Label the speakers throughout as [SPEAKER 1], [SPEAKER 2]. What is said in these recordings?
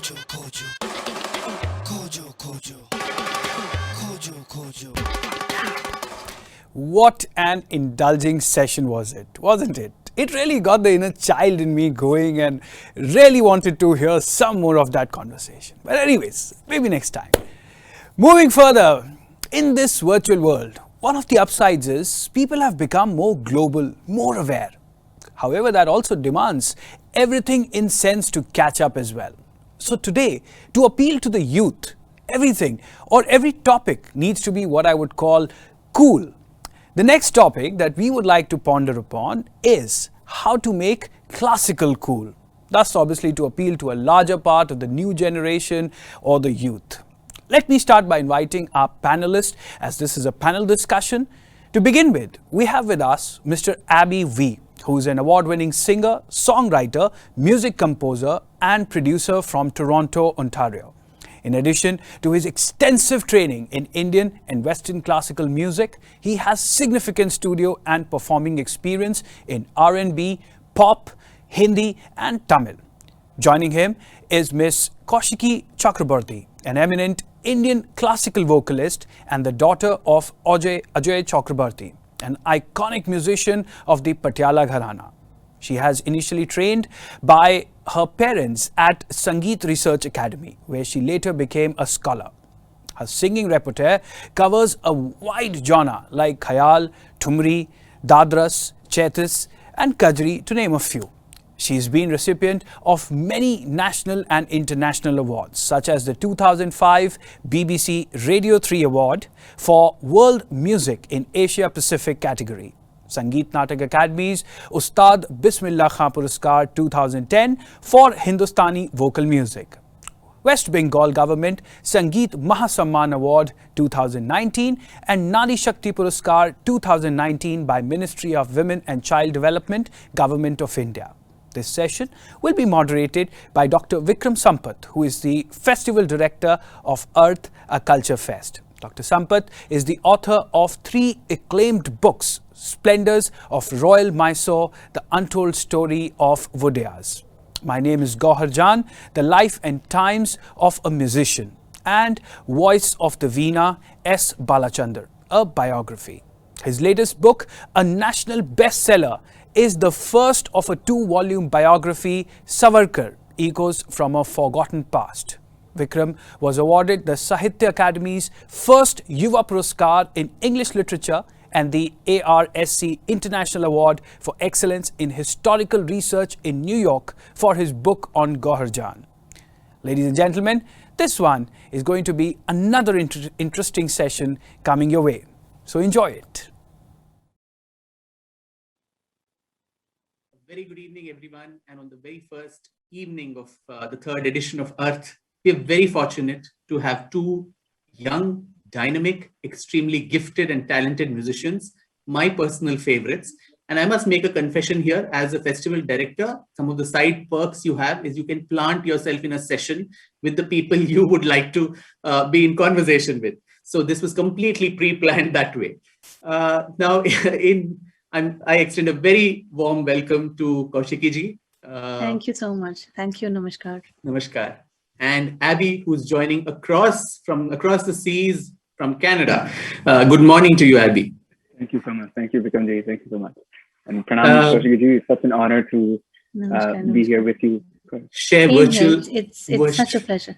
[SPEAKER 1] Kojo, kojo, kojo, kojo, kojo, kojo. What an indulging session was it, wasn't it? It really got the inner child in me going and really wanted to hear some more of that conversation. But anyways, maybe next time. Moving further, in this virtual world, one of the upsides is people have become more global, more aware. However, that also demands everything in sense to catch up as well. So today, to appeal to the youth, everything or every topic needs to be what I would call cool. The next topic that we would like to ponder upon is how to make classical cool. Thus, obviously, to appeal to a larger part of the new generation or the youth. Let me start by inviting our panelists, as this is a panel discussion. To begin with, we have with us Mr. Abby V, who is an award-winning singer, songwriter, music composer, and producer from Toronto, Ontario. In addition to his extensive training in Indian and Western classical music, he has significant studio and performing experience in R&B, pop, Hindi, and Tamil. Joining him is Miss Kaushiki Chakraborty, an eminent Indian classical vocalist and the daughter of Ajay Chakraborty, an iconic musician of the Patiala Gharana. She has initially trained by her parents at Sangeet Research Academy, where she later became a scholar. Her singing repertoire covers a wide genre like Khayal, Thumri, Dadras, Chaitis, and Kajri, to name a few. She's been recipient of many national and international awards, such as the 2005 BBC Radio 3 Award for World Music in Asia Pacific category, Sangeet Natak Academy's Ustad Bismillah Khan Puraskar 2010 for Hindustani vocal music, West Bengal Government Sangeet Mahasamman Award 2019 and Nari Shakti Puraskar 2019 by Ministry of Women and Child Development, Government of India. This session will be moderated by Dr. Vikram Sampath, who is the Festival Director of Arth, a Culture Fest. Dr. Sampath is the author of 3 acclaimed books, Splendors of Royal Mysore, The Untold Story of Vodiyas. My name is Gauhar Jan, The Life and Times of a Musician, and Voice of the Veena, S. Balachandar, a biography. His latest book, a national bestseller, is the first of a 2-volume biography, Savarkar, Echoes from a Forgotten Past. Vikram was awarded the Sahitya Academy's first Yuva Puraskar in English Literature and the ARSC International Award for Excellence in Historical Research in New York for his book on Gauhar Jan. Ladies and gentlemen, this one is going to be another interesting session coming your way. So enjoy it.
[SPEAKER 2] Very good evening, everyone. And on the very first evening of the 3rd edition of Arth, we are very fortunate to have 2 young, dynamic, extremely gifted and talented musicians, my personal favorites. And I must make a confession here, as a festival director, some of the side perks you have is you can plant yourself in a session with the people you would like to be in conversation with. So this was completely pre-planned that way. Now, I extend a very warm welcome to Kaushiki ji.
[SPEAKER 3] Thank you so much. Thank you. Namaskar.
[SPEAKER 2] Namaskar. And Abby, who's joining across the seas from Canada. Good morning to you, Abby.
[SPEAKER 4] Thank you so much. Thank you, Vikram ji. Thank you so much. And pranam, Kaushiki ji. It's such an honor to be here with you.
[SPEAKER 2] Share virtual.
[SPEAKER 3] It's such a pleasure.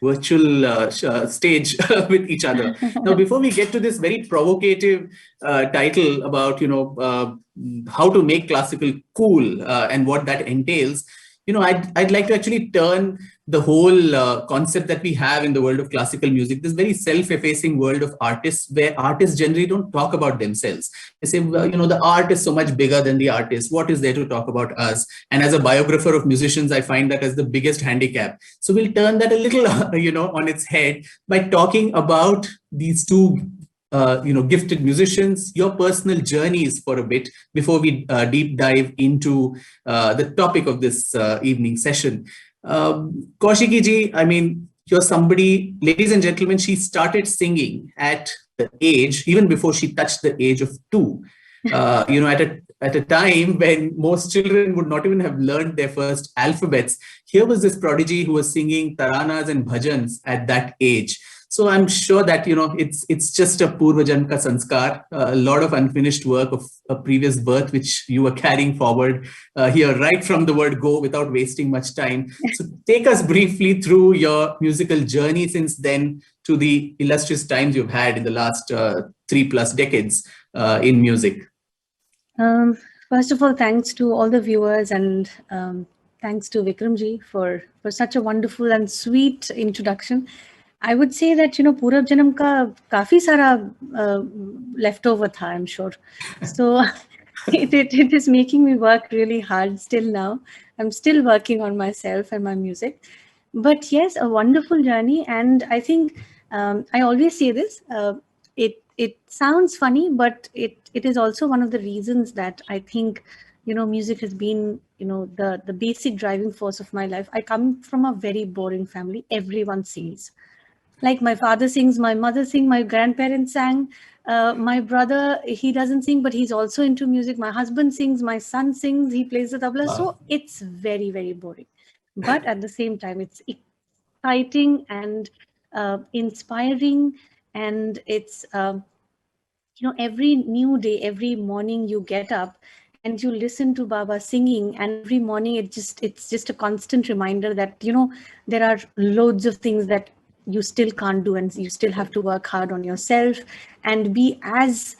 [SPEAKER 2] Virtual stage with each other. Now, before we get to this very provocative title about how to make classical cool and what that entails, I'd like to actually turn the whole concept that we have in the world of classical music, this very self-effacing world of artists, where artists generally don't talk about themselves. They say, well, the art is so much bigger than the artist. What is there to talk about us? And as a biographer of musicians, I find that as the biggest handicap. So we'll turn that a little, on its head by talking about these 2 gifted musicians, your personal journeys for a bit before we deep dive into the topic of this evening session. Kaushiki ji, I mean, you're somebody, ladies and gentlemen, she started singing at the age, even before she touched the age of 2, at at a time when most children would not even have learned their first alphabets. Here was this prodigy who was singing taranas and bhajans at that age. So I'm sure that, it's just a Purva Janma ka sanskar, a lot of unfinished work of a previous birth, which you were carrying forward here, right from the word go, without wasting much time. So take us briefly through your musical journey since then to the illustrious times you've had in the last 3+ decades in music.
[SPEAKER 3] First of all, thanks to all the viewers, and thanks to Vikramji for such a wonderful and sweet introduction. I would say that, Purav Janam ka kafi sara leftover tha, I'm sure. So it is making me work really hard still now. I'm still working on myself and my music. But yes, a wonderful journey. And I think I always say this, it sounds funny, but it is also one of the reasons that I think, music has been, the basic driving force of my life. I come from a very boring family. Everyone sings. Like my father sings, my mother sings, my grandparents sang, my brother, he doesn't sing, but he's also into music. My husband sings, my son sings, he plays the tabla. Wow. So it's very, very boring. But at the same time, it's exciting and inspiring. And it's, every new day, every morning you get up and you listen to Baba singing, and every morning it's just a constant reminder that, there are loads of things that you still can't do, and you still have to work hard on yourself and be as,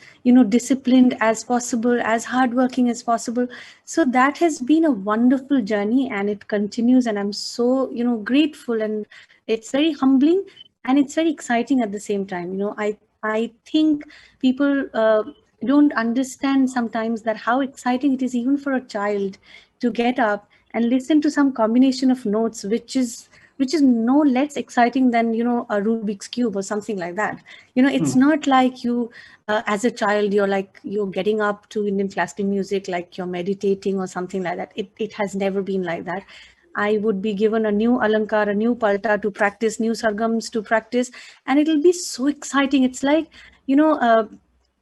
[SPEAKER 3] disciplined as possible, as hardworking as possible. So that has been a wonderful journey, and it continues. And I'm so, grateful, and it's very humbling, and it's very exciting at the same time. I think people don't understand sometimes that how exciting it is even for a child to get up and listen to some combination of notes, which is no less exciting than, a Rubik's Cube or something like that. It's not like you, as a child, you're getting up to Indian classical music, like you're meditating or something like that. It has never been like that. I would be given a new alankar, a new palta to practice, new sargams to practice, and it'll be so exciting. It's like,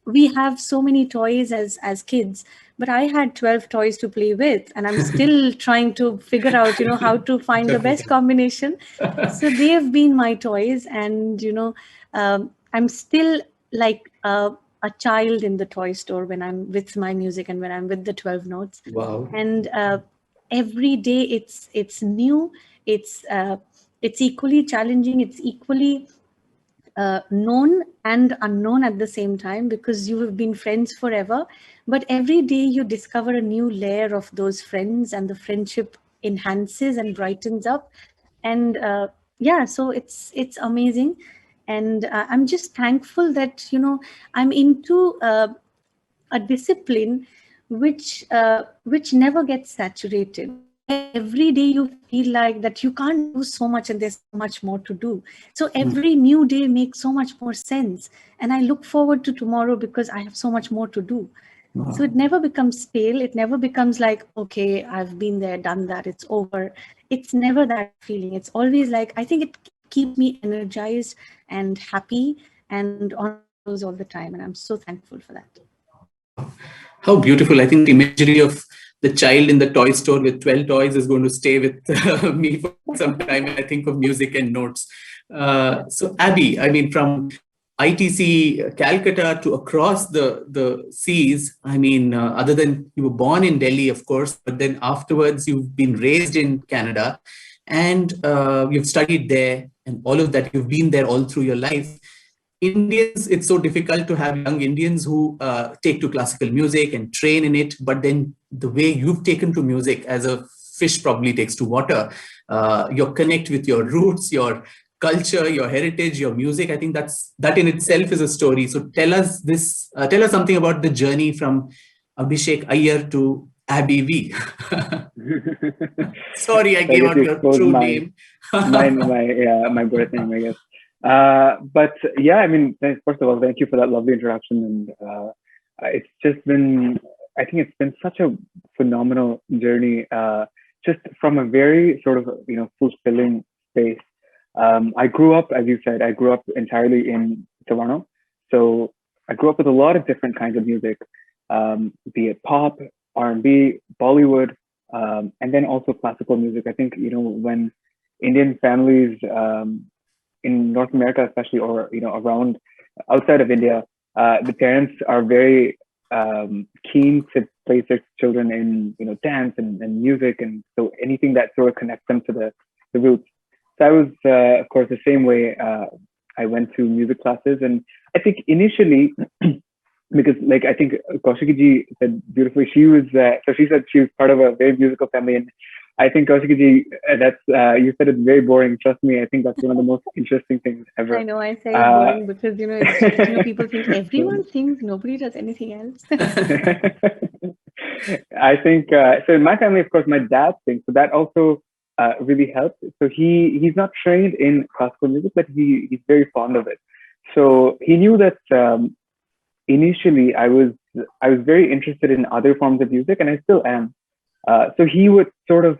[SPEAKER 3] we have so many toys as kids, but I had 12 toys to play with, and I'm still trying to figure out, how to find the best combination. So they have been my toys, and, I'm still like a child in the toy store when I'm with my music and when I'm with the 12 notes.
[SPEAKER 2] Wow.
[SPEAKER 3] And every day it's new, it's equally challenging, it's equally known and unknown at the same time, because you have been friends forever, but every day you discover a new layer of those friends, and the friendship enhances and brightens up. And so it's amazing. And I'm just thankful that, I'm into a discipline which never gets saturated. Every day you feel like that you can't do so much, and there's so much more to do. So every new day makes so much more sense, and I look forward to tomorrow because I have so much more to do. Wow. So it never becomes stale. It never becomes like, okay, I've been there, done that, it's over. It's never that feeling. It's always like, I think it keeps me energized and happy and on all the time, and I'm so thankful for that.
[SPEAKER 2] How beautiful. I think the imagery of the child in the toy store with 12 toys is going to stay with me for some time. I think of music and notes. So Abby, I mean, from ITC Calcutta to across the seas, I mean, other than you were born in Delhi, of course, but then afterwards you've been raised in Canada, and you've studied there, and all of that, you've been there all through your life. Indians, it's so difficult to have young Indians who take to classical music and train in it, but then the way you've taken to music, as a fish probably takes to water, your connect with your roots, your culture, your heritage, your music, I think that in itself is a story. So tell us something about the journey from Abhishek Iyer to Abby V. Sorry, I gave out your true name.
[SPEAKER 4] my birth name, I guess. But yeah, I mean, first of all, thank you for that lovely introduction. And it's just been, I think it's been such a phenomenal journey, just from a very sort of, fulfilling space. I grew up, as you said, I grew up entirely in Toronto. So I grew up with a lot of different kinds of music. be it pop, R&B, Bollywood, and then also classical music. I think, when Indian families in North America, especially, or, around outside of India, the parents are very keen to place their children in, dance and music. And so anything that sort of connects them to the roots. So I was, of course, the same way. I went to music classes, and I think initially, because I think Kaushiki ji said beautifully, she said she was part of a very musical family, and I think Kaushiki ji, you said it's very boring. Trust me, I think that's one of the most interesting things ever.
[SPEAKER 3] I know, I say it's boring because it's just, people think everyone sings, nobody does anything else.
[SPEAKER 4] I think so. In my family, of course, my dad sings, so that also really helped. So he's not trained in classical music, but he's very fond of it. So he knew that initially I was very interested in other forms of music, and I still am. So he would sort of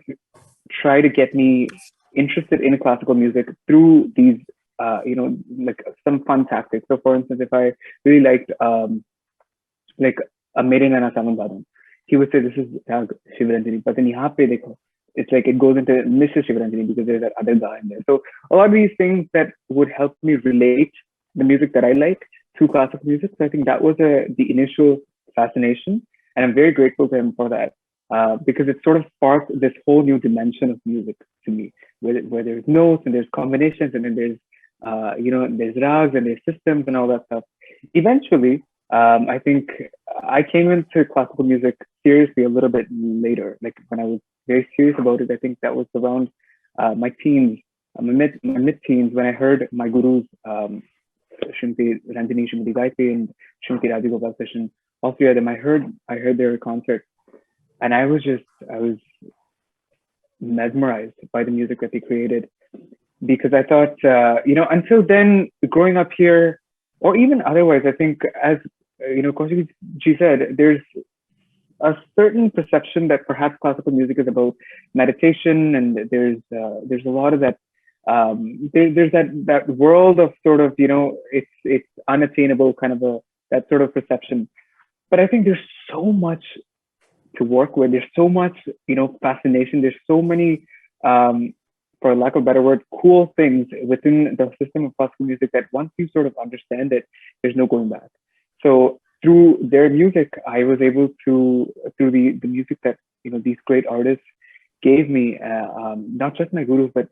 [SPEAKER 4] try to get me interested in classical music through these, some fun tactics. So, for instance, if I really liked a Mere Nana Saman Badam, he would say, "This is Shivaranjani," but then yahan pe dekho, it's like it goes into Mrs. Shivaranjani because there's that other guy in there. So a lot of these things that would help me relate the music that I like to classical music. So I think that was the initial fascination, and I'm very grateful to him for that. Because it sort of sparked this whole new dimension of music to me, where there's notes and there's combinations, and then there's there's rags and there's systems and all that stuff. Eventually, I think I came into classical music seriously a little bit later. Like when I was very serious about it, I think that was around my teens, my mid-teens, when I heard my gurus, Shrimati Ranjani, Shrimati Gayatri, and Shrimati Rajagopal Krishnan, all three of them. I heard their concerts. And I was mesmerized by the music that they created, because I thought, until then, growing up here, or even otherwise, I think, as Kaushiki ji said, there's a certain perception that perhaps classical music is about meditation, and there's a lot of that. There's that world of sort of, it's unattainable kind of that sort of perception. But I think there's so much to work with. There's so much, fascination. There's so many, for lack of a better word, cool things within the system of classical music that once you sort of understand it, there's no going back. So through their music, I was able to, through the music that, these great artists gave me, not just my gurus, but,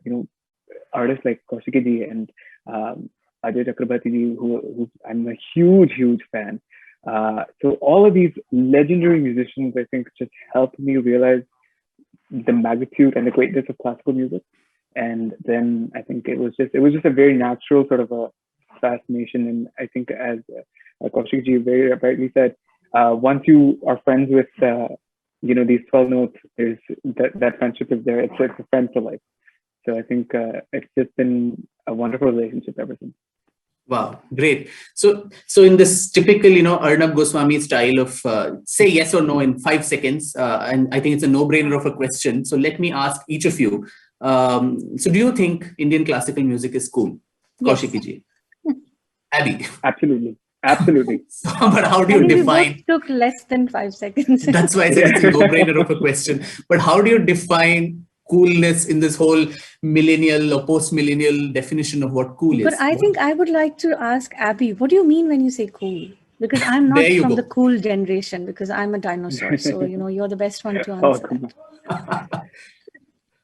[SPEAKER 4] artists like Kaushiki ji and Ajay Chakraborty ji, who I'm a huge, huge fan. So all of these legendary musicians, I think, just helped me realize the magnitude and the greatness of classical music. And then I think it was just a very natural sort of a fascination. And I think, as Kaushiki ji very rightly said, once you are friends with these 12 notes, there's that friendship is there. It's a friend for life. So I think it's just been a wonderful relationship ever since.
[SPEAKER 2] Wow, great. So in this typical, Arnab Goswami style of say yes or no in 5 seconds, and I think it's a no-brainer of a question. So let me ask each of you. So do you think Indian classical music is cool? Yes. Kaushiki ji. Abby.
[SPEAKER 4] Absolutely.
[SPEAKER 2] But how do you define?
[SPEAKER 3] It took less than 5 seconds.
[SPEAKER 2] That's why I said it's a no-brainer of a question. But how do you define coolness in this whole millennial or post-millennial definition of what cool is?
[SPEAKER 3] But I think I would like to ask Abby, what do you mean when you say cool? Because I'm not from the cool generation, because I'm a dinosaur. So, you're the best one to answer that.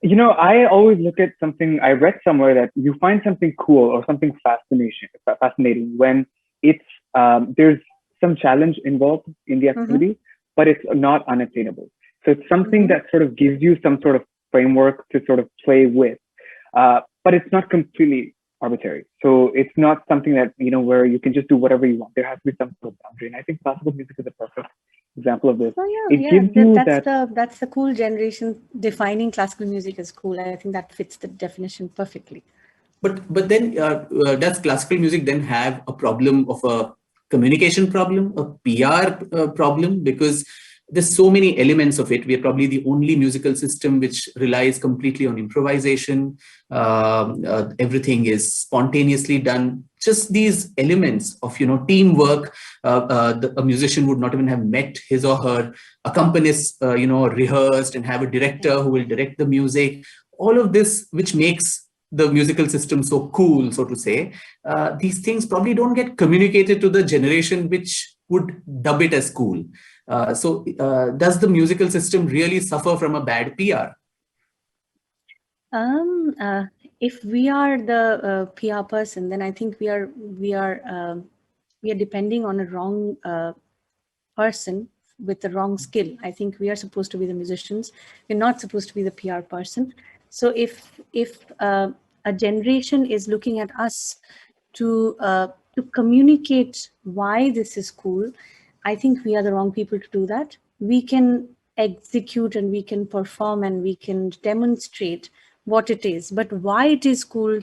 [SPEAKER 4] I always look at something, I read somewhere that you find something cool or something fascinating when it's, there's some challenge involved in the activity, but it's not unattainable. So it's something that sort of gives you some sort of framework to sort of play with, but it's not completely arbitrary. So it's not something that, where you can just do whatever you want. There has to be some sort of boundary. And I think classical music is a perfect example of this.
[SPEAKER 3] That's the cool generation defining classical music as cool. I think that fits the definition perfectly.
[SPEAKER 2] But then does classical music then have a problem of a communication problem, a PR problem? Because there's so many elements of it. We are probably the only musical system which relies completely on improvisation. Everything is spontaneously done. Just these elements of, teamwork. A musician would not even have met his or her accompanists, rehearsed, and have a director who will direct the music. All of this, which makes the musical system so cool, so to say, these things probably don't get communicated to the generation which would dub it as cool. So does the musical system really suffer from a bad PR?
[SPEAKER 3] If we are the PR person, then I think we are depending on a wrong person with the wrong skill. I think we are supposed to be the musicians. We're not supposed to be the PR person. So if a generation is looking at us to communicate why this is cool, I think we are the wrong people to do that. We can execute and we can perform and we can demonstrate what it is, but why it is cool,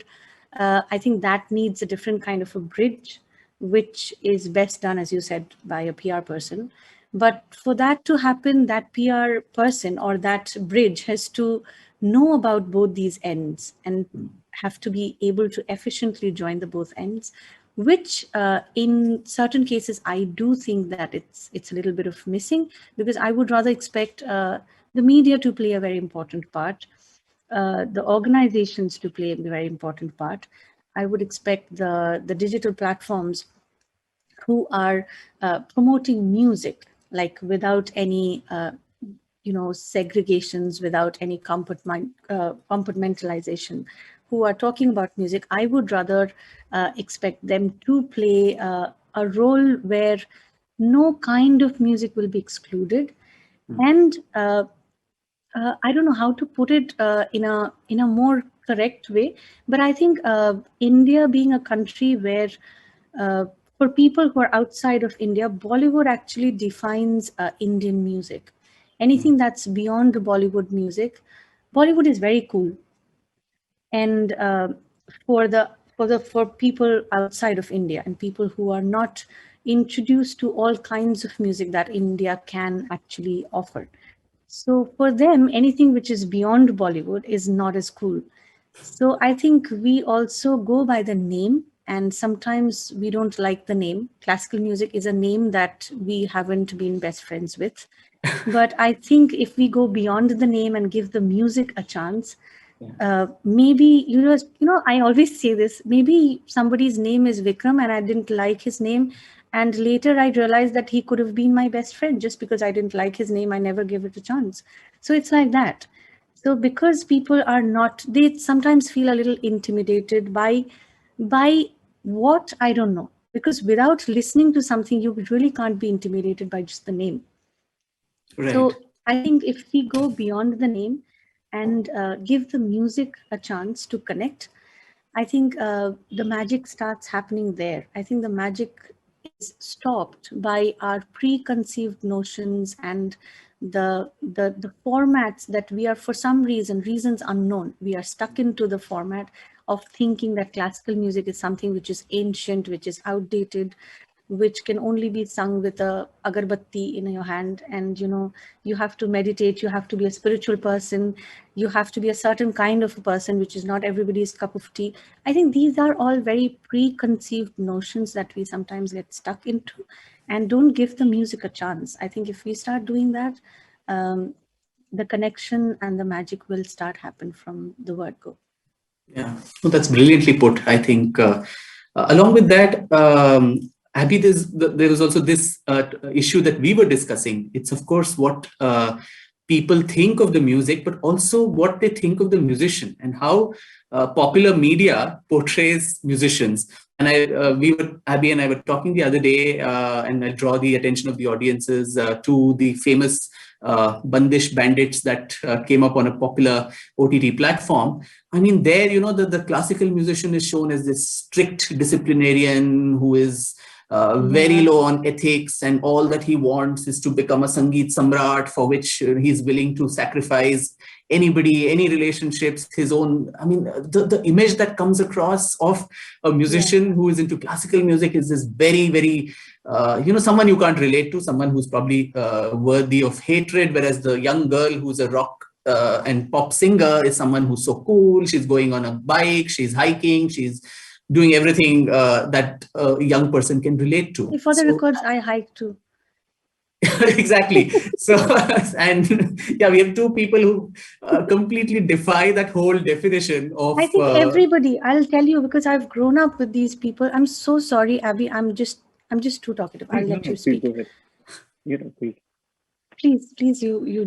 [SPEAKER 3] I think that needs a different kind of a bridge, which is best done, as you said, by a PR person. But for that to happen, that PR person or that bridge has to know about both these ends and have to be able to efficiently join the both ends, which in certain cases, I do think that it's a little bit of missing, because I would rather expect the media to play a very important part, the organizations to play a very important part. I would expect the digital platforms who are promoting music, like without any segregations, without any compartmentalization, who are talking about music. I would rather expect them to play a role where no kind of music will be excluded. And I don't know how to put it in a more correct way, but I think India being a country where for people who are outside of India, Bollywood actually defines Indian music. Anything that's beyond the Bollywood music, Bollywood is very cool. And for people outside of India and people who are not introduced to all kinds of music that India can actually offer. So for them, anything which is beyond Bollywood is not as cool. So I think we also go by the name, and sometimes we don't like the name. Classical music is a name that we haven't been best friends with. But I think if we go beyond the name and give the music a chance, maybe, I always say this, maybe somebody's name is Vikram and I didn't like his name. And later I realized that he could have been my best friend. Just because I didn't like his name, I never give it a chance. So it's like that. So because people are not, they sometimes feel a little intimidated by what, I don't know. Because without listening to something, you really can't be intimidated by just the name.
[SPEAKER 2] Right.
[SPEAKER 3] So I think if we go beyond the name and give the music a chance to connect, I think the magic starts happening there. I think the magic is stopped by our preconceived notions and the formats that we are, for some reasons unknown, we are stuck into the format of thinking that classical music is something which is ancient, which is outdated, which can only be sung with a agarbatti in your hand. And you have to meditate, you have to be a spiritual person, you have to be a certain kind of a person, which is not everybody's cup of tea. I think these are all very preconceived notions that we sometimes get stuck into and don't give the music a chance. I think if we start doing that, the connection and the magic will start happen from the word go.
[SPEAKER 2] Yeah, well, that's brilliantly put. I think along with that, Abhi, there was also this issue that we were discussing. It's of course what people think of the music, but also what they think of the musician and how popular media portrays musicians. And Abhi and I were talking the other day, and I'll draw the attention of the audiences to the famous Bandish Bandits that came up on a popular OTT platform. I mean, there, the classical musician is shown as this strict disciplinarian who is very low on ethics, and all that he wants is to become a Sangeet Samrat, for which he's willing to sacrifice anybody, any relationships, his own. I mean, the image that comes across of a musician who is into classical music is this very, very someone you can't relate to, someone who's probably worthy of hatred, whereas the young girl who's a rock and pop singer is someone who's so cool. She's going on a bike, she's hiking, she's doing everything that a young person can relate to.
[SPEAKER 3] For the records, I hike too.
[SPEAKER 2] Exactly. So, and yeah, we have two people who completely defy that whole definition of.
[SPEAKER 3] I think everybody, I'll tell you, because I've grown up with these people. I'm so sorry, Abby. I'm just too talkative. I'll let you speak.
[SPEAKER 4] Please.
[SPEAKER 3] Please, you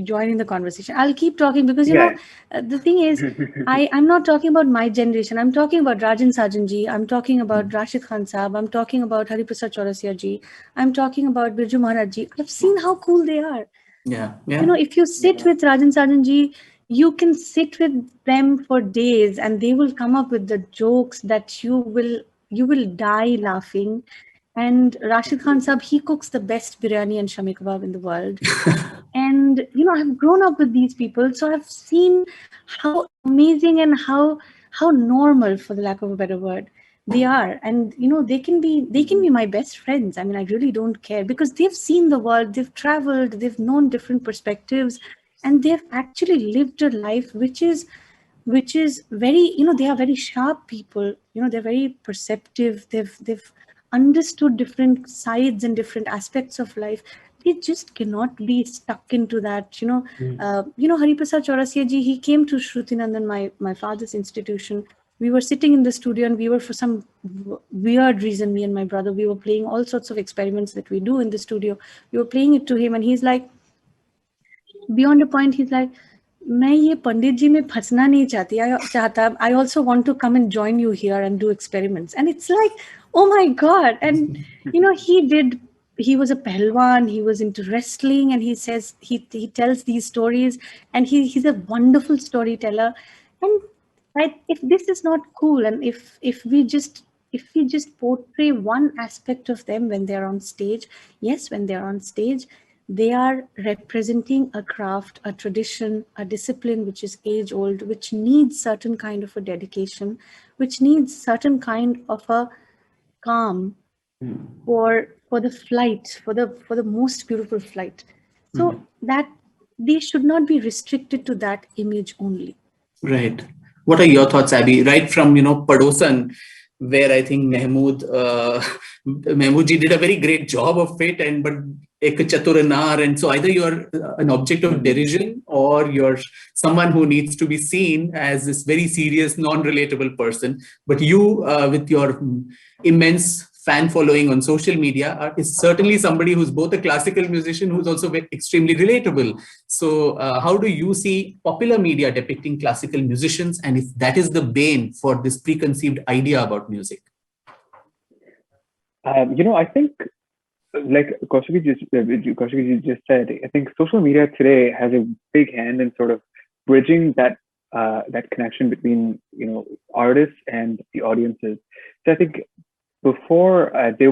[SPEAKER 3] join in the conversation. I'll keep talking because the thing is, I'm not talking about my generation. I'm talking about Rajan Sajan ji. I'm talking about Rashid Khan Saab. I'm talking about Hariprasad Chaurasia ji. I'm talking about Birju Maharaj ji. I've seen how cool they are.
[SPEAKER 2] Yeah.
[SPEAKER 3] If you sit with Rajan Sajan ji, you can sit with them for days, and they will come up with the jokes that you will die laughing. And Rashid Khan Saab, he cooks the best biryani and shami kebab in the world. And, I've grown up with these people. So I've seen how amazing and how normal, for the lack of a better word, they are. And, they can be my best friends. I mean, I really don't care, because they've seen the world, they've traveled, they've known different perspectives, and they've actually lived a life which is very, they are very sharp people. They're very perceptive. They've understood different sides and different aspects of life. They just cannot be stuck into that. Hariprasad Chaurasia ji, he came to Shruti Nandan, my father's institution. We were sitting in the studio, and we were, for some weird reason, me and my brother, we were playing all sorts of experiments that we do in the studio. We were playing it to him, and he's like, beyond a point, he's like, मैं ये पंडित जी में फंसना नहीं चाहता. I also want to come and join you here and do experiments. And it's like, oh my God. And, he was a Pahalwan, he was into wrestling, and he says, he tells these stories, and he's a wonderful storyteller. And if this is not cool, and if we just portray one aspect of them when they're on stage, when they're on stage, they are representing a craft, a tradition, a discipline which is age old, which needs certain kind of a dedication, which needs certain kind of a calm for the flight, for the most beautiful flight. So that they should not be restricted to that image only.
[SPEAKER 2] Right. What are your thoughts, Abby? Right from Padosan, where I think Mahmood ji did a very great job of it, but ek chaturanar, and so either you're an object of derision, or you're someone who needs to be seen as this very serious, non-relatable person. But you, with your immense fan following on social media, is certainly somebody who's both a classical musician who's also extremely relatable. So how do you see popular media depicting classical musicians, and if that is the bane for this preconceived idea about music?
[SPEAKER 4] I think, like Kaushiki just said, I think social media today has a big hand in sort of bridging that connection between artists and the audiences. So I think before the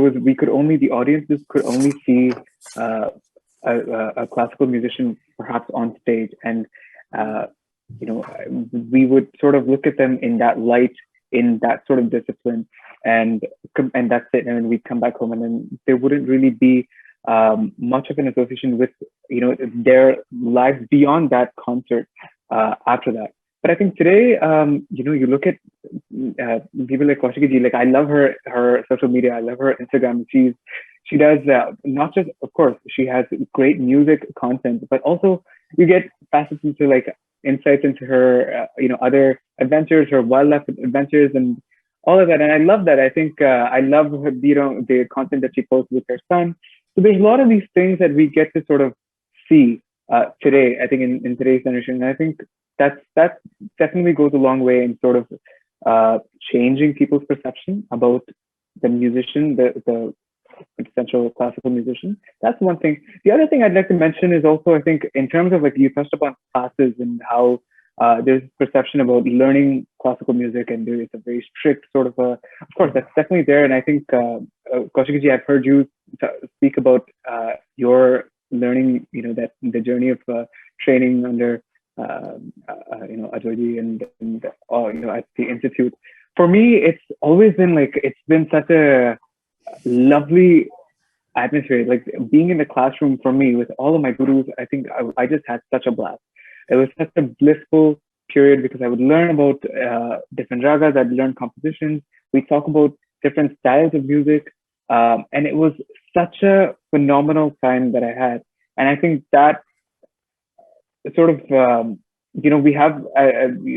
[SPEAKER 4] audiences could only see a classical musician perhaps on stage, and we would sort of look at them in that light, in that sort of discipline, and that's it. And then we'd come back home, and then there wouldn't really be much of an association with their lives beyond that concert after that. But I think today, you look at people like Kaushiki ji. Like, I love her social media. I love her Instagram. She does not just, of course, she has great music content, but also you get facets into like insights into her, other adventures, her wildlife adventures, and all of that. And I love that. I think I love her, the content that she posts with her son. So there's a lot of these things that we get to sort of see today, I think, in today's generation. And I think that definitely goes a long way in sort of changing people's perception about the musician, the essential classical musician. That's one thing. The other thing I'd like to mention is also, I think, in terms of, like, you touched upon classes and how there's perception about learning classical music, and there is a very strict sort of of course, that's definitely there. And I think, Kaushiki ji, I've heard you speak about your learning, that the journey of training under Ajoyji and at the Institute. For me, it's always been like, it's been such a lovely atmosphere. Like being in the classroom for me with all of my gurus, I think I just had such a blast. It was such a blissful period because I would learn about different ragas, I'd learn compositions, we talk about different styles of music, and it was such a phenomenal time that I had. And I think that sort of we have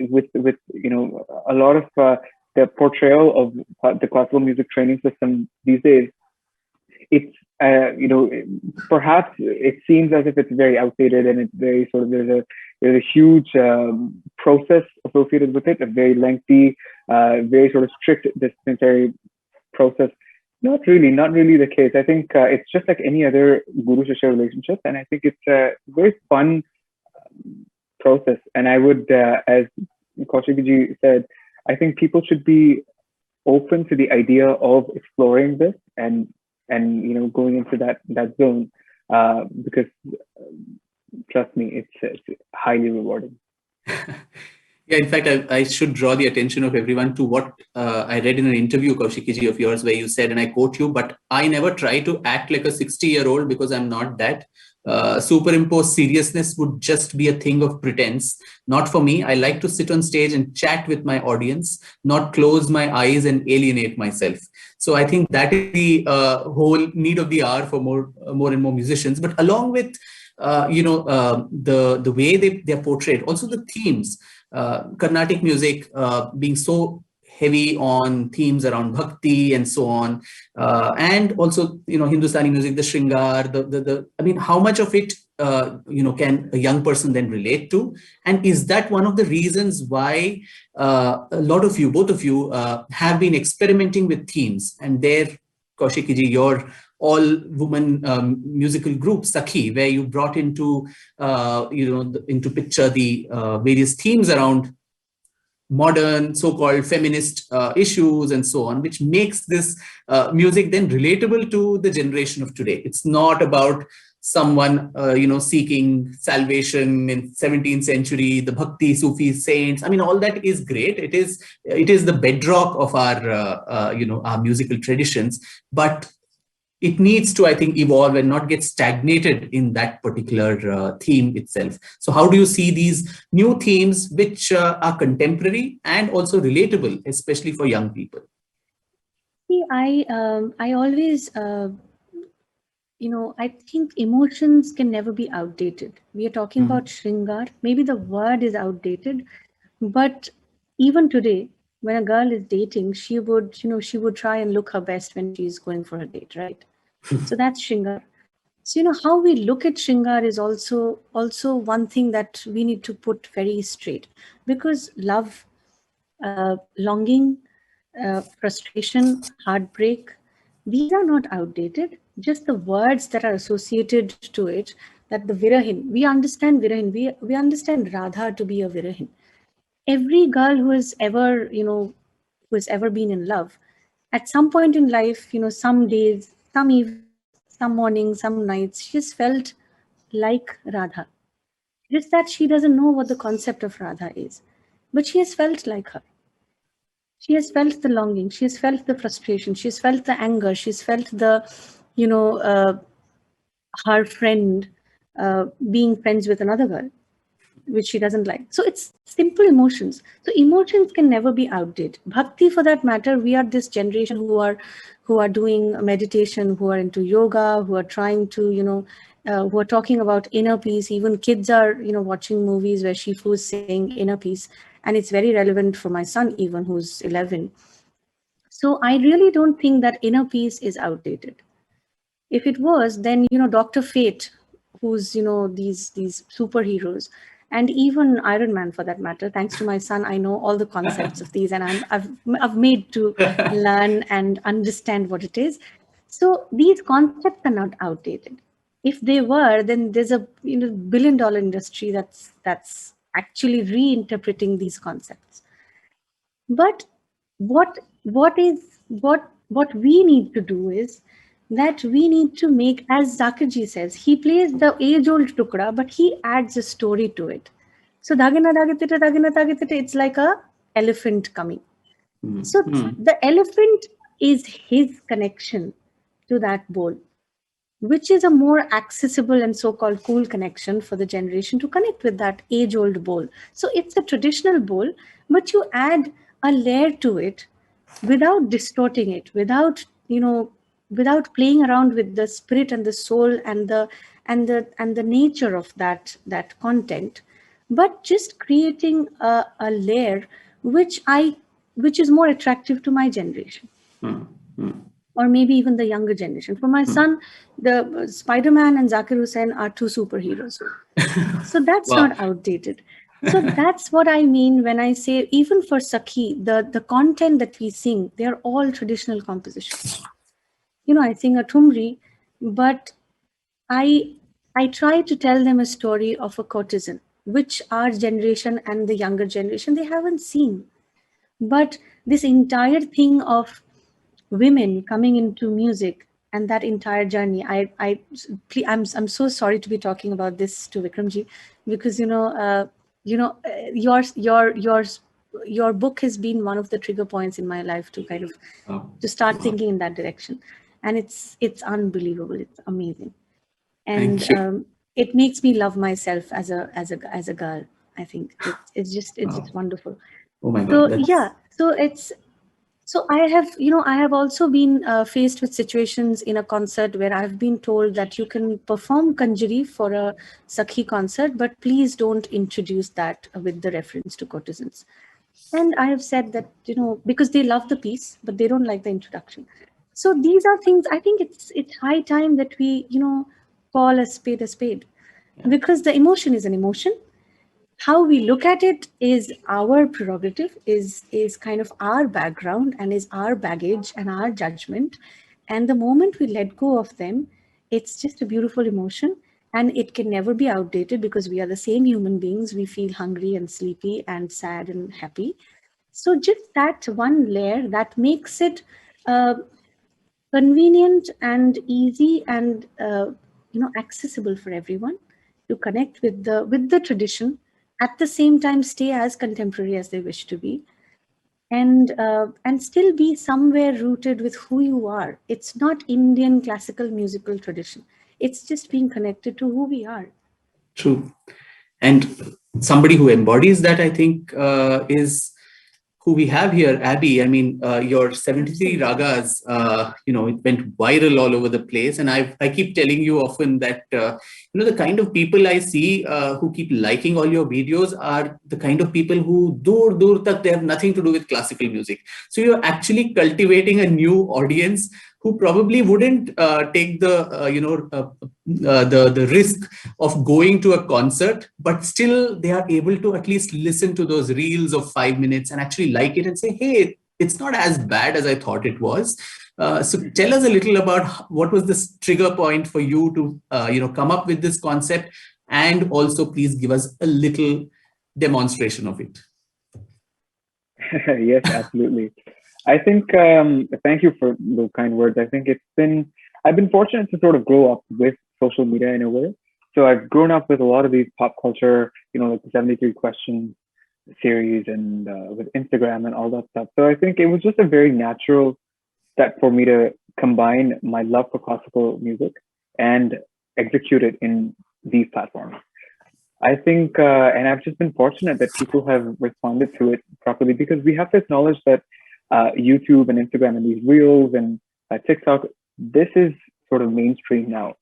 [SPEAKER 4] with a lot of the portrayal of the classical music training system these days. It's perhaps it seems as if it's very outdated and it's very sort of there's a huge process associated with it, a very lengthy, very sort of strict disciplinary process. Not really the case. I think it's just like any other guru shishya relationship, and I think it's a very fun process. And I would, as Kaushiki ji said, I think people should be open to the idea of exploring this and going into that zone because trust me, it's highly rewarding.
[SPEAKER 2] Yeah, in fact, I should draw the attention of everyone to what I read in an interview, Kaushiki ji, of yours, where you said, and I quote you, "But I never try to act like a 60-year-old because I'm not that. Superimposed seriousness would just be a thing of pretense. Not for me. I like to sit on stage and chat with my audience, not close my eyes and alienate myself." So I think that is the whole need of the hour for more and more musicians. But along with the way they're portrayed, also the themes. Carnatic music being so heavy on themes around bhakti and so on, and also Hindustani music, the shringar, I mean, how much of it can a young person then relate to? And is that one of the reasons why a lot of you, both of you, have been experimenting with themes? And there, Kaushiki ji, your all-woman musical group, Sakhi, where you brought into into picture the various themes around modern, so-called feminist issues and so on, which makes this music then relatable to the generation of today. It's not about someone seeking salvation in 17th century, the bhakti Sufi saints. I mean, all that is great. It is the bedrock of our our musical traditions, but it needs to, I think, evolve and not get stagnated in that particular theme itself. So how do you see these new themes which are contemporary and also relatable, especially for young people?
[SPEAKER 3] See, I always, I think emotions can never be outdated. We are talking about Shringar. Maybe the word is outdated, but even today, when a girl is dating, she would try and look her best when she's going for a date, right? So that's Shringar. So, how we look at Shringar is also one thing that we need to put very straight, because love, longing, frustration, heartbreak, these are not outdated. Just the words that are associated to it, that the Virahin, we understand Virahin, we understand Radha to be a Virahin. Every girl who has ever, who has ever been in love, at some point in life, some days, some evenings, some mornings, some nights, she has felt like Radha. Just that she doesn't know what the concept of Radha is, but she has felt like her. She has felt the longing, she has felt the frustration, she has felt the anger, she's felt the, her friend being friends with another girl, which she doesn't like. So it's simple emotions. So emotions can never be outdated. Bhakti, for that matter, we are this generation who are doing meditation, who are into yoga, who are trying to, who are talking about inner peace. Even kids are, watching movies where Shifu is saying inner peace. And it's very relevant for my son, even who's 11. So I really don't think that inner peace is outdated. If it was, then, Dr. Fate, who's, these superheroes, and even Iron Man, for that matter, thanks to my son, I know all the concepts of these, and I've made to learn and understand what it is. So these concepts are not outdated. If they were, then there's a billion-dollar industry that's actually reinterpreting these concepts. But what we need to do is that we need to make, as Zakirji says, he plays the age-old tukra, but he adds a story to it. So Dhagina Dhagitita, Dhagina Dhagitita, it's like a elephant coming. So the elephant is his connection to that bowl, which is a more accessible and so-called cool connection for the generation to connect with that age-old bowl. So it's a traditional bowl, but you add a layer to it without distorting it, without, without playing around with the spirit and the soul and the nature of that content, but just creating a layer which is more attractive to my generation. Or maybe even the younger generation. For my son, the Spider-Man and Zakir Hussain are two superheroes. So that's
[SPEAKER 2] Wow.
[SPEAKER 3] not outdated. So that's what I mean when I say, even for Sakhi, the content that we sing, they're all traditional compositions. I sing a Thumri, but I try to tell them a story of a courtesan, which our generation and the younger generation, they haven't seen. But this entire thing of women coming into music and that entire journey, I'm so sorry to be talking about this to Vikramji, because your book has been one of the trigger points in my life to kind of to start thinking in that direction, and it's unbelievable, it's amazing, and it makes me love myself as a girl. I think it's just wonderful.
[SPEAKER 2] Oh my
[SPEAKER 3] So
[SPEAKER 2] God.
[SPEAKER 3] yeah, so I have also been faced with situations in a concert where I've been told that you can perform Kanjari for a Sakhi concert, but please don't introduce that with the reference to courtesans. And I have said that, because they love the piece, but they don't like the introduction. So these are things, I think it's high time that we, call a spade, because the emotion is an emotion. How we look at it is our prerogative, is kind of our background and is our baggage and our judgment. And the moment we let go of them, it's just a beautiful emotion, and it can never be outdated because we are the same human beings. We feel hungry and sleepy and sad and happy. So just that one layer that makes it convenient and easy and accessible for everyone to connect with the tradition, at the same time stay as contemporary as they wish to be, and still be somewhere rooted with who you are. It's not Indian classical musical tradition. It's just being connected to who we are.
[SPEAKER 2] True. And somebody who embodies that, I think, is who we have here, Abby. I mean, your 73 ragas, it went viral all over the place. And I keep telling you often that, the kind of people I see who keep liking all your videos are the kind of people who dur tak, they have nothing to do with classical music. So you're actually cultivating a new audience who probably wouldn't take the risk of going to a concert, but still they are able to at least listen to those reels of 5 minutes and actually like it and say, hey, it's not as bad as I thought it was. So tell us a little about what was this trigger point for you to come up with this concept, and also please give us a little demonstration of it.
[SPEAKER 4] Yes, absolutely. I think, thank you for those kind words. I think I've been fortunate to sort of grow up with social media in a way. So I've grown up with a lot of these pop culture, like the 73 Questions series and with Instagram and all that stuff. So I think it was just a very natural step for me to combine my love for classical music and execute it in these platforms. I think, and I've just been fortunate that people have responded to it properly, because we have to acknowledge that YouTube and Instagram and these reels and TikTok, this is sort of mainstream now.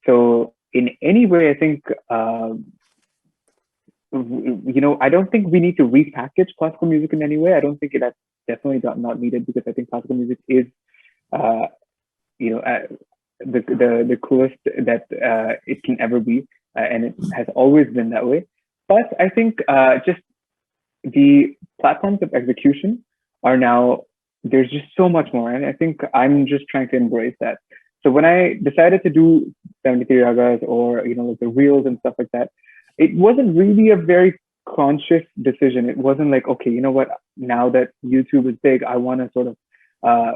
[SPEAKER 4] So in any way, I think, I don't think we need to repackage classical music in any way. I don't think that's definitely not needed, because I think classical music is, the coolest that it can ever be. And it has always been that way. But I think just the platforms of execution are now, there's just so much more. And I think I'm just trying to embrace that. So when I decided to do 73 ragas or, like the reels and stuff like that, it wasn't really a very conscious decision. It wasn't like, okay, you know what, now that YouTube is big, I want to sort of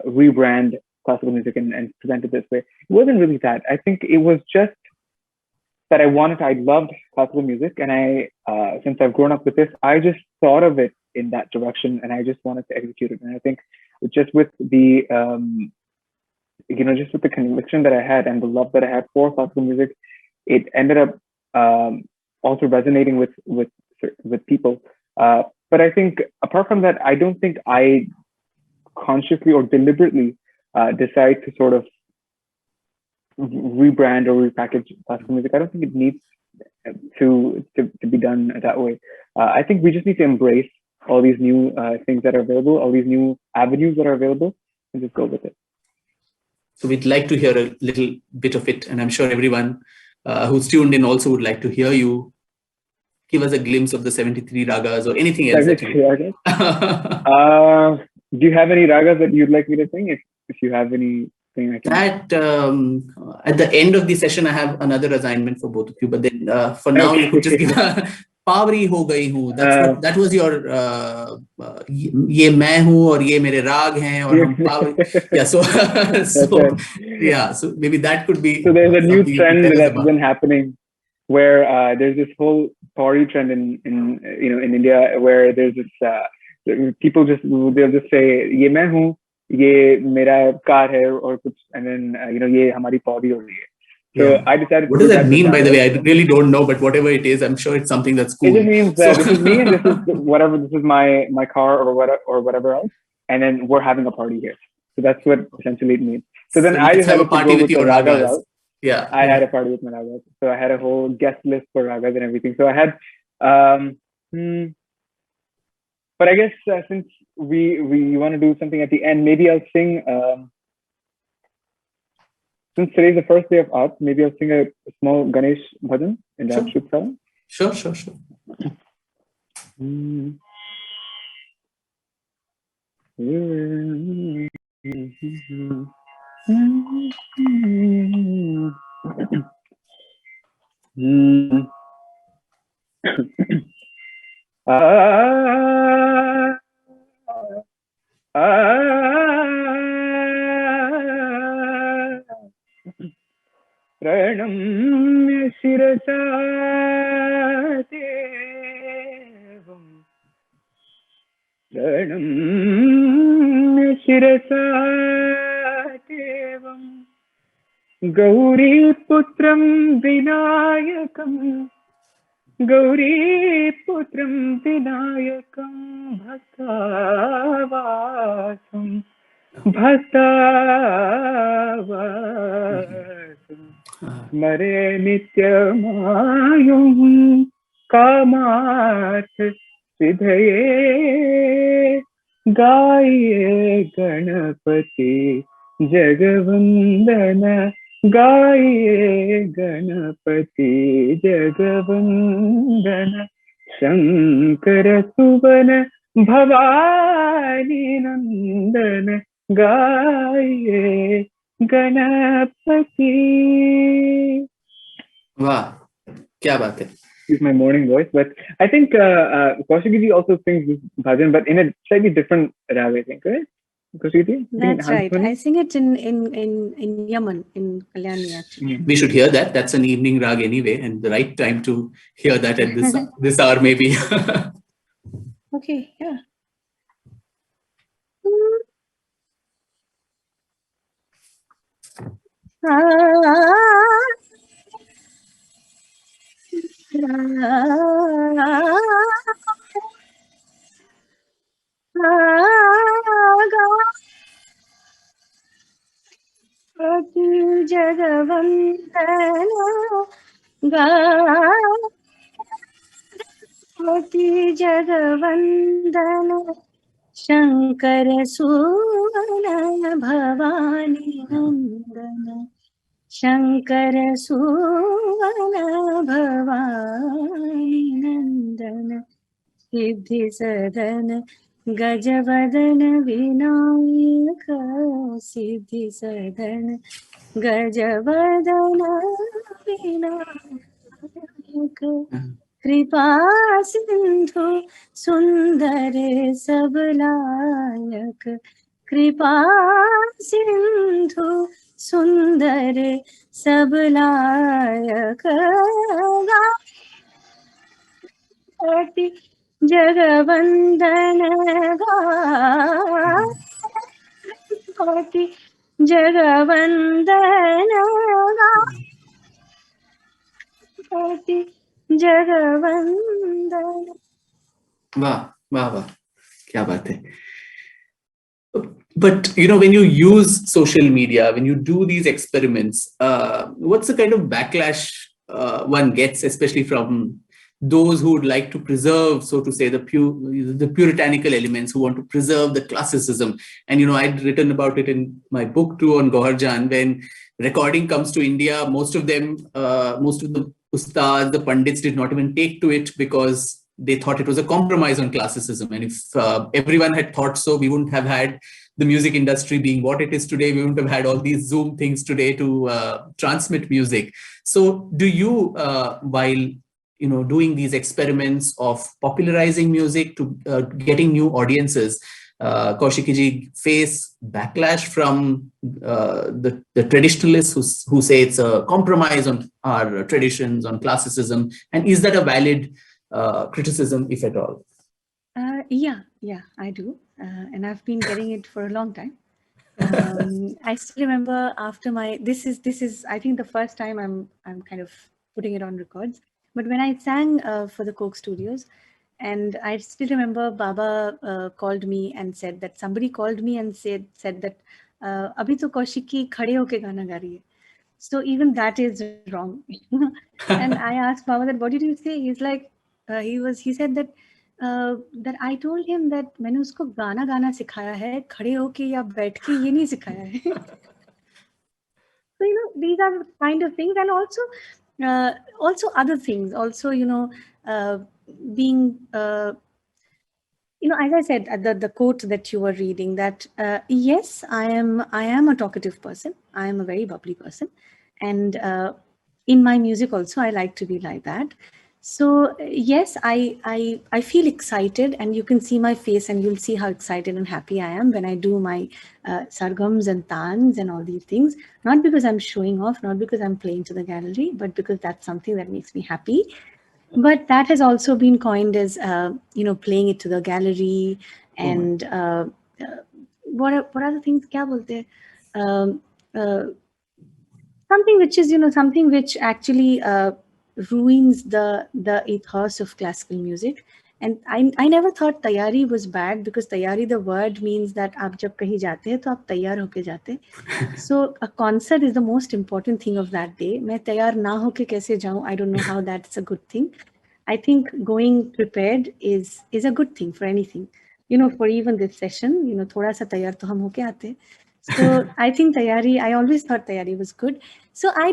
[SPEAKER 4] rebrand classical music and present it this way. It wasn't really that. I think it was just that I loved classical music, and since I've grown up with this, I just thought of it in that direction, and I just wanted to execute it. And I think just with the just with the conviction that I had and the love that I had for classical music, it ended up also resonating with people. But I think apart from that, I don't think I consciously or deliberately decide to sort of rebrand or repackage classical music. I don't think it needs to be done that way. I think we just need to embrace all these new things that are available, all these new avenues that are available, and just go with it.
[SPEAKER 2] So we'd like to hear a little bit of it, and I'm sure everyone who's tuned in also would like to hear you give us a glimpse of the 73 ragas or anything else.
[SPEAKER 4] 73 ragas. Do you have any ragas that you'd like me to sing? If you have anything, I can.
[SPEAKER 2] At the end of the session, I have another assignment for both of you. But then for now, you could just give Pawri ho gayi hu. That was your ye main hu aur ye mere raag hain aur hum Pawri. Yeah. So yeah. So maybe that could be.
[SPEAKER 4] So there's a new trend that's been happening, where there's this whole Pawri trend in India, where there's this people they'll just say ye main hu, ye mera car hai aur kuch, and then ye hamari Pawri ho rahi hai. So yeah. I decided.
[SPEAKER 2] What does that mean, by the way? I really don't know, but whatever it is, I'm sure it's something that's cool.
[SPEAKER 4] It just means that this is me and this is whatever. This is my car or whatever else, and then we're having a party here. So that's what essentially it means. So then I just had a party with your ragas.
[SPEAKER 2] Yeah,
[SPEAKER 4] I had a party with my ragas. So I had a whole guest list for ragas and everything. So I had, but I guess since we want to do something at the end, maybe I'll sing. Since today's the first day of Arth, maybe I'll sing a small Ganesh bhajan in that Shubh Sawan.
[SPEAKER 2] Sure.
[SPEAKER 4] Pranamya shirasa devam, pranamya shirasa devam, Gauri putram vinayakam, Gauri putram vinayakam, bhaktavasam, bhaktavasam. Mare nityamayum kamarth siddhaye, Gaiye ganapati jagavandana, Gaiye ganapati jagavandana, Shankara suvana bhavani nandana, Gaiye Ganapati.
[SPEAKER 2] Wow, kya baat hai.
[SPEAKER 4] Use my morning voice, but I think Kaushiki ji also sings this bhajan, but in a slightly different rag, I think, right? Kaushiki ji?
[SPEAKER 3] That's right. I sing it in Yaman, in Kalyani, actually.
[SPEAKER 2] We should hear that. That's an evening rag anyway, and the right time to hear that at this hour, maybe.
[SPEAKER 3] Okay, yeah. Jagavandana, Shankara Suvana Bhavani Nandana, Shankara Suvana Bhavani Nandana, Siddhi Sadana Gajavadana Vinayaka, Siddhi Sadana Gajavadana Vinayaka, Kripa Sindhu Sundare Sablayak, Kripa Sindhu Sundare Sablayak, Gati Jagavandana, Gati जगवंदना गाती जगवंदना.
[SPEAKER 2] वाह वाह वाह, क्या बात है. But when you use social media, when you do these experiments, what's the kind of backlash one gets, especially from those who would like to preserve, so to say, the puritanical elements, who want to preserve the classicism? And I'd written about it in my book too on Goharjan. When recording comes to India, most of the ustads, the pandits, did not even take to it because they thought it was a compromise on classicism. And if everyone had thought so, we wouldn't have had the music industry being what it is today. We wouldn't have had all these Zoom things today to transmit music. So do you, while doing these experiments of popularizing music to getting new audiences, Kaushiki ji, face backlash from the traditionalists who say it's a compromise on our traditions, on classicism? And is that a valid criticism, if at all?
[SPEAKER 3] Yeah, I do. And I've been getting it for a long time. I still remember after this is I think the first time I'm kind of putting it on records. But when I sang for the Coke Studios, and I still remember Baba called me and said that somebody called me and said that abhi to Kaushiki khade hoke gana ga rahi hai. So even that is wrong. And I asked Baba that, what did you say? He's like, he said that that I told him that मैंने उसको गाना गाना सिखाया है, खड़े होके या बैठ के ये नहीं सिखाया है. So these are the kind of things, and also other things. Also being as I said, the quote that you were reading, that yes, I am a talkative person. I am a very bubbly person, and in my music also I like to be like that. So yes, I feel excited, and you can see my face and you'll see how excited and happy I am when I do my sargams and tans and all these things. Not because I'm showing off, not because I'm playing to the gallery, but because that's something that makes me happy. But that has also been coined as playing it to the gallery, and what are the things? Kya bolte? Something which is something which actually ruins the ethos of classical music. And I never thought tayari was bad, because tayari, the word means that आप जब कहीं जाते हैं तो आप तैयार होके जाते. So a concert is the most important thing of that day. मैं तैयार ना होके कैसे जाऊँ? I don't know how that's a good thing. I think going prepared is a good thing for anything. For even this session, थोड़ा सा तैयार तो हम होके आते. So I think tayari, I always thought tayari was good. So I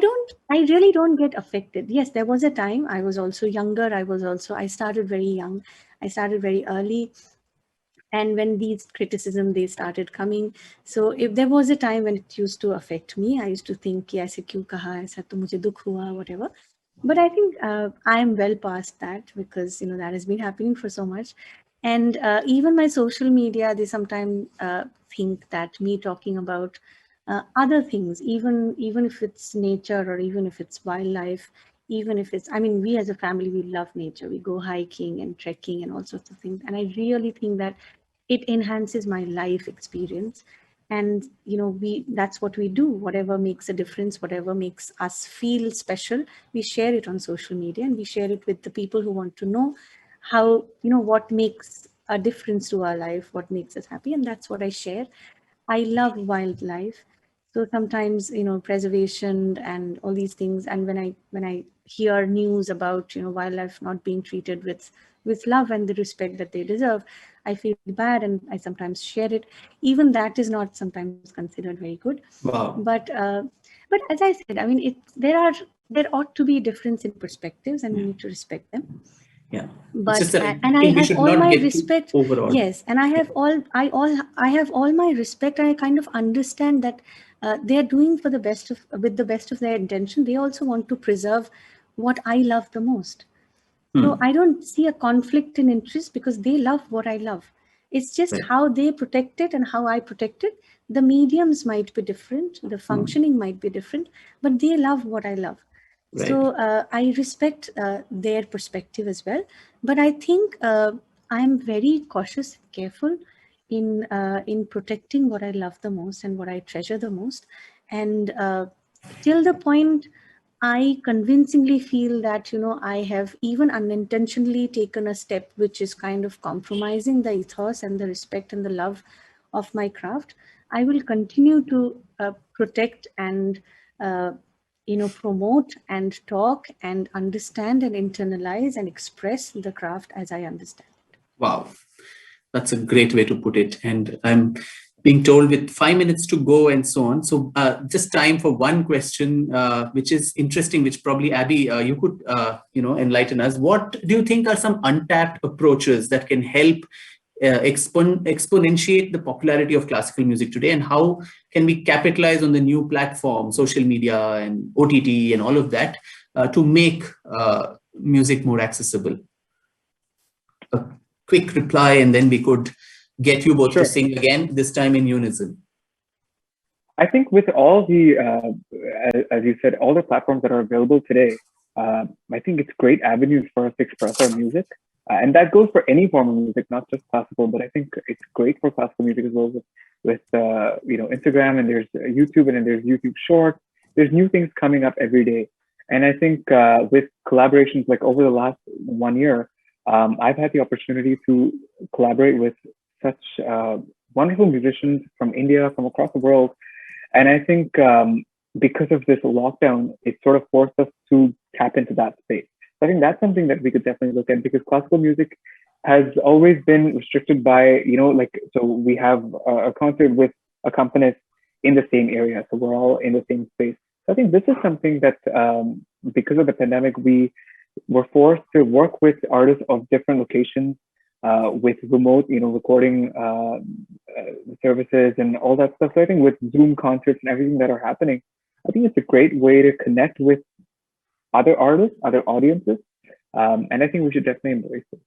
[SPEAKER 3] really don't get affected. Yes, there was a time I was also younger. I started very young. I started very early. And when these criticism, they started coming. So if there was a time when it used to affect me, I used to think, कि ऐसे क्यों कहा, ऐसा तो मुझे दुख हुआ, whatever. But I think I am well past that, because that has been happening for so much. And even my social media, they sometimes think that me talking about other things, even if it's nature, or even if it's wildlife, even if it's, we as a family, we love nature. We go hiking and trekking and all sorts of things. And I really think that it enhances my life experience. And that's what we do. Whatever makes a difference, whatever makes us feel special, we share it on social media, and we share it with the people who want to know how, what makes a difference to our life, what makes us happy. And that's what I share. I love wildlife. So sometimes, preservation and all these things. And when I hear news about, wildlife not being treated with love and the respect that they deserve, I feel bad, and I sometimes share it. Even that is not sometimes considered very good.
[SPEAKER 2] Wow.
[SPEAKER 3] But as I said, there ought to be a difference in perspectives, and we need to respect them.
[SPEAKER 2] Yeah.
[SPEAKER 3] But and I have all my respect.
[SPEAKER 2] Overall.
[SPEAKER 3] Yes, and I have all my respect. And I kind of understand that they are doing with the best of their intention. They also want to preserve what I love the most. So I don't see a conflict in interest, because they love what I love. It's just how they protect it and how I protect it. The mediums might be different, the functioning might be different, but they love what I love. Right. So I respect their perspective as well. But I think I'm very cautious and careful in protecting what I love the most and what I treasure the most, and till the point I convincingly feel that, you know, I have even unintentionally taken a step which is kind of compromising the ethos and the respect and the love of my craft, I will continue to protect and promote and talk and understand and internalize and express the craft as I understand it.
[SPEAKER 2] Wow, that's a great way to put it. And I'm being told with 5 minutes to go and so on. So just time for one question, which is interesting, which probably Abby, you could, enlighten us. What do you think are some untapped approaches that can help exponentiate the popularity of classical music today? And how can we capitalize on the new platform, social media and OTT and all of that to make music more accessible? A quick reply, and then we could get you both to sing again, this time in unison.
[SPEAKER 4] I think with all the, as you said, all the platforms that are available today, I think it's great avenues for us to express our music. And that goes for any form of music, not just classical, but I think it's great for classical music as well with Instagram, and there's YouTube, and then there's YouTube Shorts. There's new things coming up every day. And I think with collaborations, like over the last 1 year, I've had the opportunity to collaborate with such wonderful musicians from India, from across the world. And I think because of this lockdown, it sort of forced us to tap into that space. So I think that's something that we could definitely look at, because classical music has always been restricted by, so we have a concert with accompanist in the same area. So we're all in the same space. So I think this is something that because of the pandemic, we were forced to work with artists of different locations, with remote, recording services and all that stuff. So I think with Zoom concerts and everything that are happening, I think it's a great way to connect with other artists, other audiences. And I think we should definitely embrace it.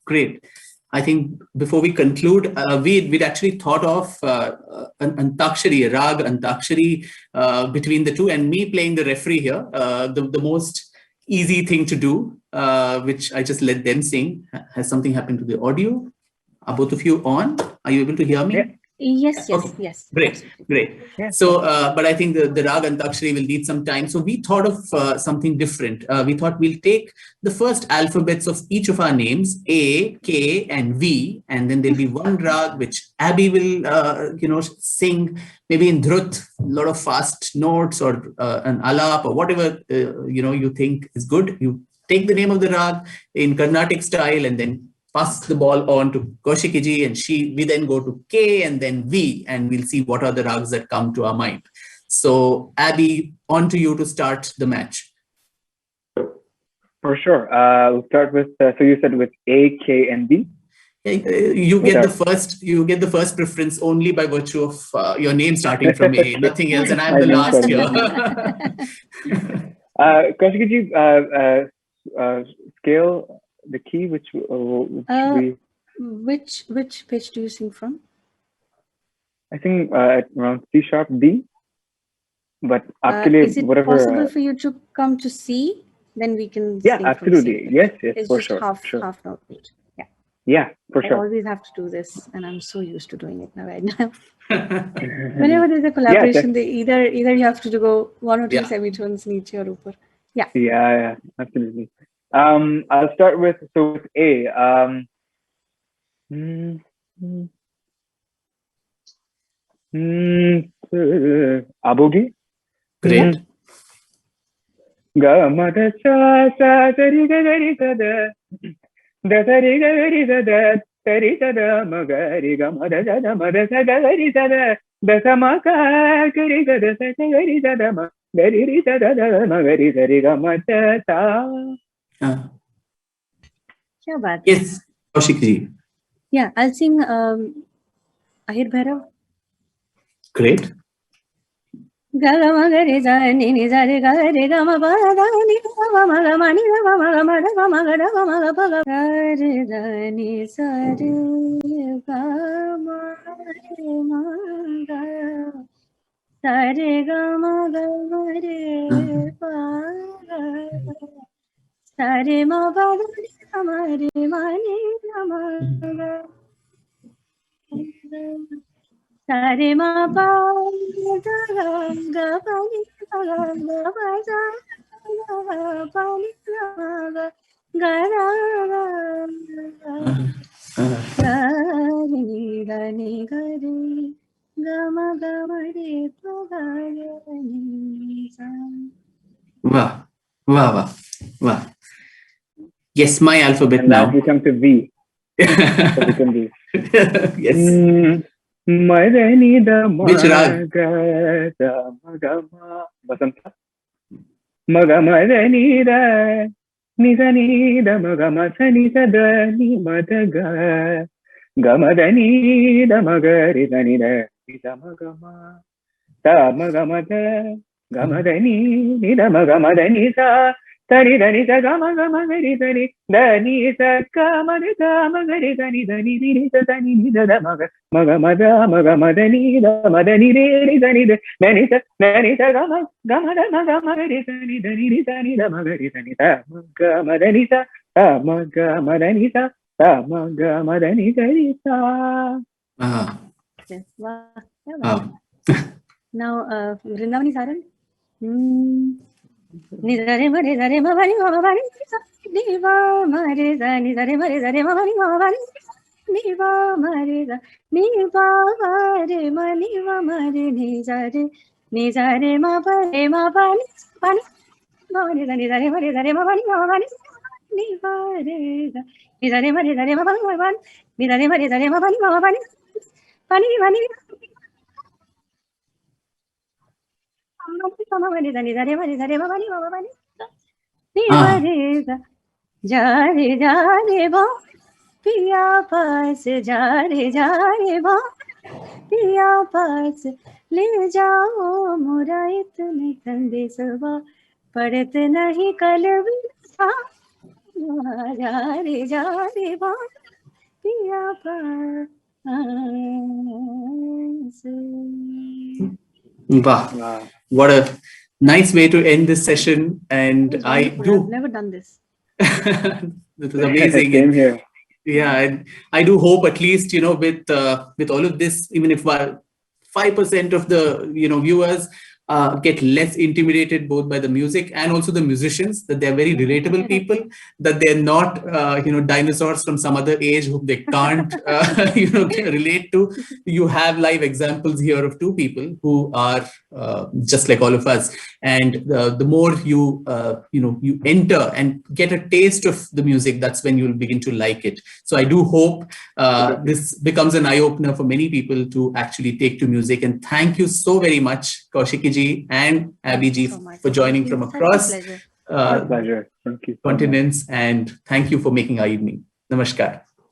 [SPEAKER 2] Great. I think before we conclude, we'd actually thought of an Antakshari, a Rag Antakshari between the two, and me playing the referee here, the most easy thing to do, which I just let them sing. Has something happened to the audio? Are both of you on? Are you able to hear me?
[SPEAKER 4] Yeah.
[SPEAKER 3] Yes.
[SPEAKER 2] Great.
[SPEAKER 4] Yeah.
[SPEAKER 2] So, but I think the Rag Antakshari will need some time. So we thought of something different. We thought we'll take the first alphabets of each of our names, A, K, and V, and then there'll be one Rag which Abby will, sing, maybe in Dhrut, a lot of fast notes, or an Alap, or whatever, you think is good. You take the name of the Rag in Carnatic style, and then pass the ball on to Kaushiki ji, and we then go to K and then V, and we'll see what are the rags that come to our mind. So Abby, on to you to start the match.
[SPEAKER 4] For sure. We'll start with, so you said with A, K, and V?
[SPEAKER 2] You get the first preference only by virtue of your name starting from A, nothing else, and I'm the last here.
[SPEAKER 4] Kaushiki ji, scale, the key, which
[SPEAKER 3] pitch do you sing from?
[SPEAKER 4] I think around C sharp D, but actually
[SPEAKER 3] is it
[SPEAKER 4] whatever.
[SPEAKER 3] Possible for you to come to C? Then we can.
[SPEAKER 4] Yeah,
[SPEAKER 3] sing
[SPEAKER 4] absolutely.
[SPEAKER 3] From C.
[SPEAKER 4] Yes,
[SPEAKER 3] it's
[SPEAKER 4] for
[SPEAKER 3] just
[SPEAKER 4] sure.
[SPEAKER 3] half note pitch. Yeah.
[SPEAKER 4] Yeah, for sure.
[SPEAKER 3] I always have to do this, and I'm so used to doing it right now. Whenever there's a collaboration, either you have to go one or two semitones niche or upar.
[SPEAKER 4] Yeah, absolutely. I'll start with A. Abogi.
[SPEAKER 2] Great.
[SPEAKER 4] Ga ma da sa sa da ri ga da da da ri ga ri da da ma ga ri ga ma da sa ga ri da sa ma ga ri ga da sa ga ri da ma ga ri da ma ga ri ga ma da sa.
[SPEAKER 2] Yes, Kaushiki ji.
[SPEAKER 3] Yeah, I'll sing Ahir Bhairav.
[SPEAKER 2] Great.
[SPEAKER 3] Sare ma pa ga ga pa ni ga ga pa sa ga pa ni ga ga ga ni ga ni ga re ga ma re pa ga ni sa.
[SPEAKER 2] Wow, wow, wow, wow. Yes, my alphabet
[SPEAKER 4] And now we come to V. So we can V.
[SPEAKER 2] Yes.
[SPEAKER 4] Madani da
[SPEAKER 2] Which rag?
[SPEAKER 4] da magama Vasanta. Magamadani da nidani da magama sani da ni madaga gamadani da magari dani da nida magama ta magamada gamadani nida magamadani sa tani dani sa gamagari dani dani sa gamagari dani dani dani sa dani nida da magamada magamadani da madani dani dani sa gamada magamari dani dani dani da magari dani ta magamadani sa magamadani sa magamadani dani sa.
[SPEAKER 3] Yes, wow. Now Vrindavani Saran. Nidare ma bani ma bani niva ma re za nidare ma ma bani ma bani niva ma re za niva ma re ma niva ma re nizare ma bani bani ma re za nidare ma bani ma bani niva re za nidare ma bani ma bani nidare ma bani ma bani bani bani. जा रे बा पिया पास जा रे बा पिया पास ले जाओ मोरा इतने कंधे सबा पड़त नहीं कल भी था जा रे बा पिया पास.
[SPEAKER 2] Wow. What a nice way to end this session. And I've
[SPEAKER 3] never done this.
[SPEAKER 2] This is amazing.
[SPEAKER 4] Same here.
[SPEAKER 2] Yeah, and I do hope at least, with all of this, even if 5% of the viewers get less intimidated both by the music and also the musicians, that they're very relatable people, that they're not dinosaurs from some other age whom they can't relate to. You have live examples here of two people who are just like all of us, and the more you you enter and get a taste of the music, that's when you'll begin to like it. So I do hope this becomes an eye-opener for many people to actually take to music. And thank you so very much, Kaushiki ji and Abby ji, for joining from across
[SPEAKER 4] pleasure. Thank you
[SPEAKER 2] continents, and thank you for making our evening. Namaskar.